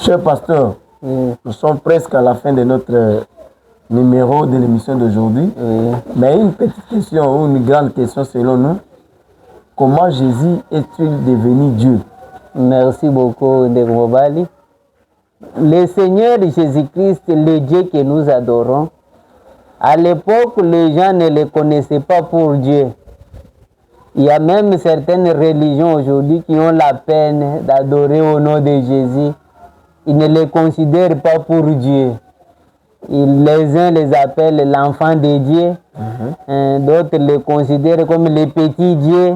Cher pasteur, nous sommes presque à la fin de notre numéro de l'émission d'aujourd'hui. Mais une petite question ou une grande question selon nous. Comment Jésus est-il devenu Dieu? Merci beaucoup, Ndegomobali. Le Seigneur Jésus-Christ, le Dieu que nous adorons, à l'époque, les gens ne le connaissaient pas pour Dieu. Il y a même certaines religions aujourd'hui qui ont la peine d'adorer au nom de Jésus. Ils ne le considèrent pas pour Dieu. Les uns les appellent l'enfant de Dieu, d'autres le considèrent comme le petit Dieu,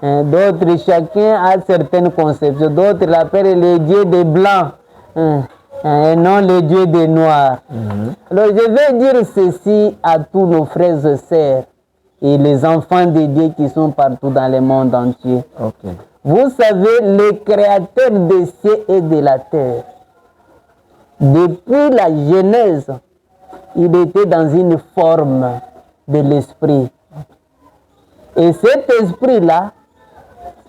d'autres, chacun a certaines conceptions, d'autres l'appellent le Dieu des Blancs, et non le Dieu des Noirs. Alors je vais dire ceci à tous nos frères et sœurs et les enfants de Dieu qui sont partout dans le monde entier. Vous savez, le créateur des cieux et de la terre, depuis la Genèse, il était dans une forme de l'esprit. Et cet esprit-là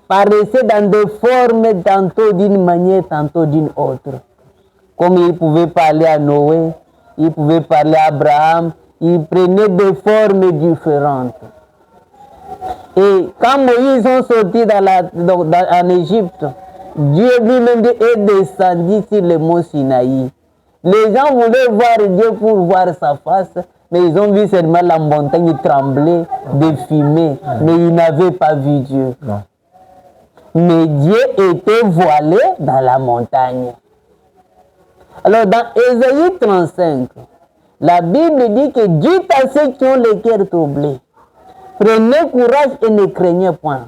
paraissait dans des formes tantôt d'une manière, tantôt d'une autre. Comme il pouvait parler à Noé, il pouvait parler à Abraham, il prenait des formes différentes. Et quand Moïse est sorti en Égypte, Dieu lui-même est descendu sur le mont Sinaï. Les gens voulaient voir Dieu pour voir sa face, mais ils ont vu seulement la montagne trembler, de fumée, mais ils n'avaient pas vu Dieu. Mais Dieu était voilé dans la montagne. Alors dans Ésaïe 35, la Bible dit que Dieu à ceux qui ont le cœur troublé, prenez courage et ne craignez point.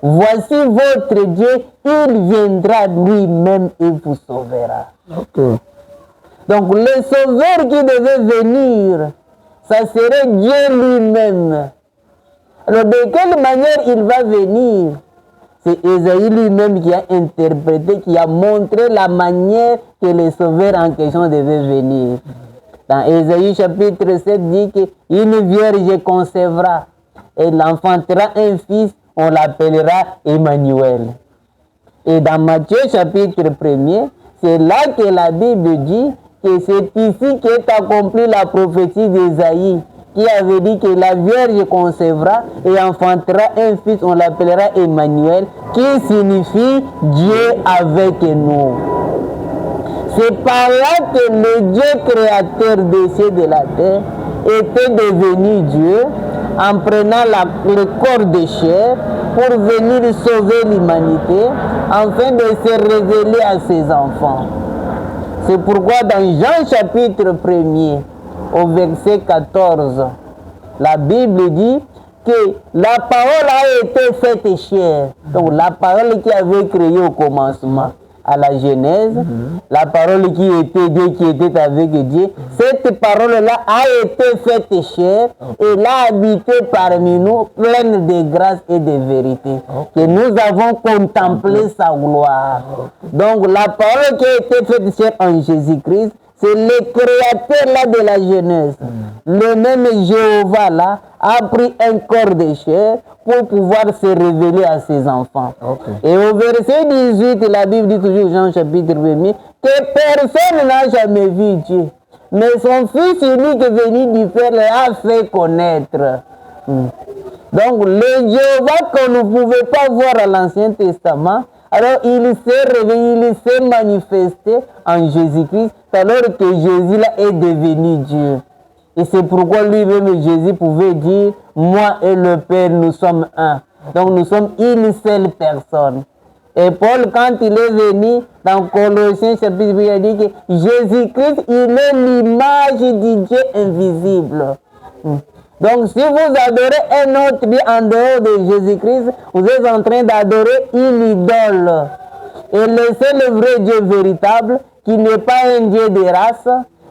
Voici votre Dieu, il viendra lui-même et vous sauvera. Donc le sauveur qui devait venir, ça serait Dieu lui-même. Alors de quelle manière il va venir? C'est Ésaïe lui-même qui a interprété, qui a montré la manière que le sauveur en question devait venir. Dans Ésaïe chapitre 7 dit qu'une vierge concevra et l'enfantera un fils, on l'appellera Emmanuel. Et dans Matthieu chapitre 1er, c'est là que la Bible dit que c'est ici qu'est accomplie la prophétie d'Ésaïe, qui avait dit que la Vierge concevra et enfantera un fils, on l'appellera Emmanuel, qui signifie Dieu avec nous. C'est par là que le Dieu créateur des cieux et de la terre était devenu Dieu en prenant le corps de chair pour venir sauver l'humanité afin de se révéler à ses enfants. C'est pourquoi dans Jean chapitre 1er, au verset 14, la Bible dit que la parole a été faite chair. Donc la parole qui avait créé au commencement, à la Genèse, la parole qui était Dieu, qui était avec Dieu, cette parole-là a été faite chair et l'a habité parmi nous, pleine de grâce et de vérité. Que nous avons contemplé sa gloire. Donc la parole qui a été faite chair en Jésus-Christ, c'est le créateur là de la Genèse. Le même Jéhovah là a pris un corps de chair pour pouvoir se révéler à ses enfants. Et au verset 18, la Bible dit toujours, Jean chapitre 1er, que personne n'a jamais vu Dieu. Mais son Fils unique qui est venu du Père l'a fait connaître. Donc le Jéhovah qu'on ne pouvait pas voir à l'Ancien Testament, alors il s'est révélé, il s'est manifesté en Jésus-Christ, alors que Jésus là est devenu Dieu. Et c'est pourquoi lui-même Jésus pouvait dire, moi et le Père, nous sommes un. Donc nous sommes une seule personne. Et Paul, quand il est venu dans Colossiens chapitre 8, il a dit que Jésus-Christ, il est l'image du Dieu invisible. Donc si vous adorez un autre Dieu en dehors de Jésus-Christ, vous êtes en train d'adorer une idole. Et laissez le vrai Dieu véritable, qui n'est pas un Dieu de race,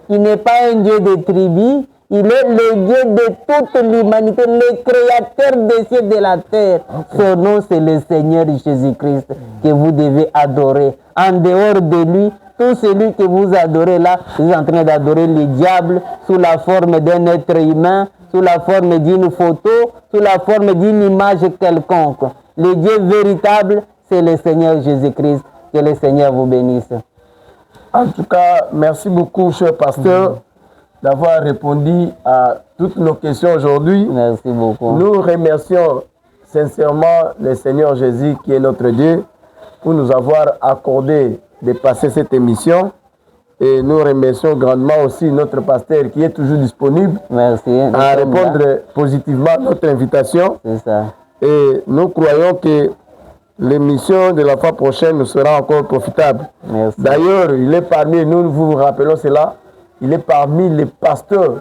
qui n'est pas un Dieu de tribu, il est le Dieu de toute l'humanité, le créateur des cieux et de la terre. Son nom, c'est le Seigneur Jésus-Christ que vous devez adorer. En dehors de lui, tout celui que vous adorez là, vous êtes en train d'adorer le diable sous la forme d'un être humain, sous la forme d'une photo, sous la forme d'une image quelconque. Le Dieu véritable, c'est le Seigneur Jésus-Christ. Que le Seigneur vous bénisse. En tout cas, merci beaucoup, cher pasteur, d'avoir répondu à toutes nos questions aujourd'hui. Merci beaucoup. Nous remercions sincèrement le Seigneur Jésus, qui est notre Dieu, pour nous avoir accordé de passer cette émission. Et nous remercions grandement aussi notre pasteur qui est toujours disponible. Merci. À répondre positivement à notre invitation. C'est ça. Et nous croyons que l'émission de la fois prochaine nous sera encore profitable. Merci. D'ailleurs, il est parmi nous, vous vous rappelons cela, il est parmi les pasteurs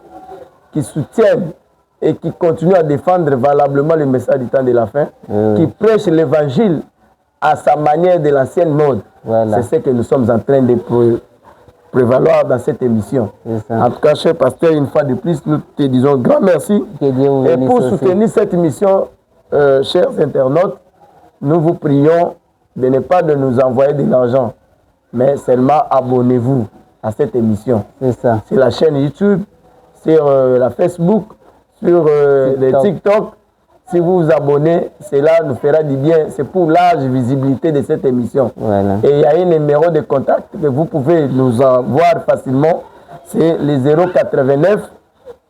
qui soutiennent et qui continuent à défendre valablement le message du temps de la fin, qui prêchent l'évangile à sa manière de l'ancienne mode. Voilà. C'est ce que nous sommes en train de prévaloir dans cette émission. En tout cas, cher pasteur, une fois de plus, nous te disons grand merci. Que Dieu vous et bénisse pour aussi. soutenir cette émission, chers internautes, nous vous prions de ne pas de nous envoyer de l'argent, mais seulement abonnez-vous à cette émission. C'est ça. Sur la chaîne YouTube, sur la Facebook, sur les TikTok. Si vous vous abonnez, cela nous fera du bien. C'est pour large visibilité de cette émission. Voilà. Et il y a un numéro de contact que vous pouvez nous voir facilement. C'est le 089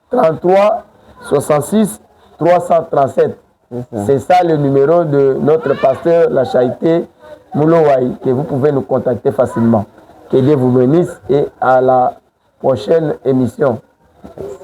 33 66 337. C'est ça le numéro de notre pasteur La Charité Moulowai, que vous pouvez nous contacter facilement. Que Dieu vous bénisse et à la prochaine émission. Merci.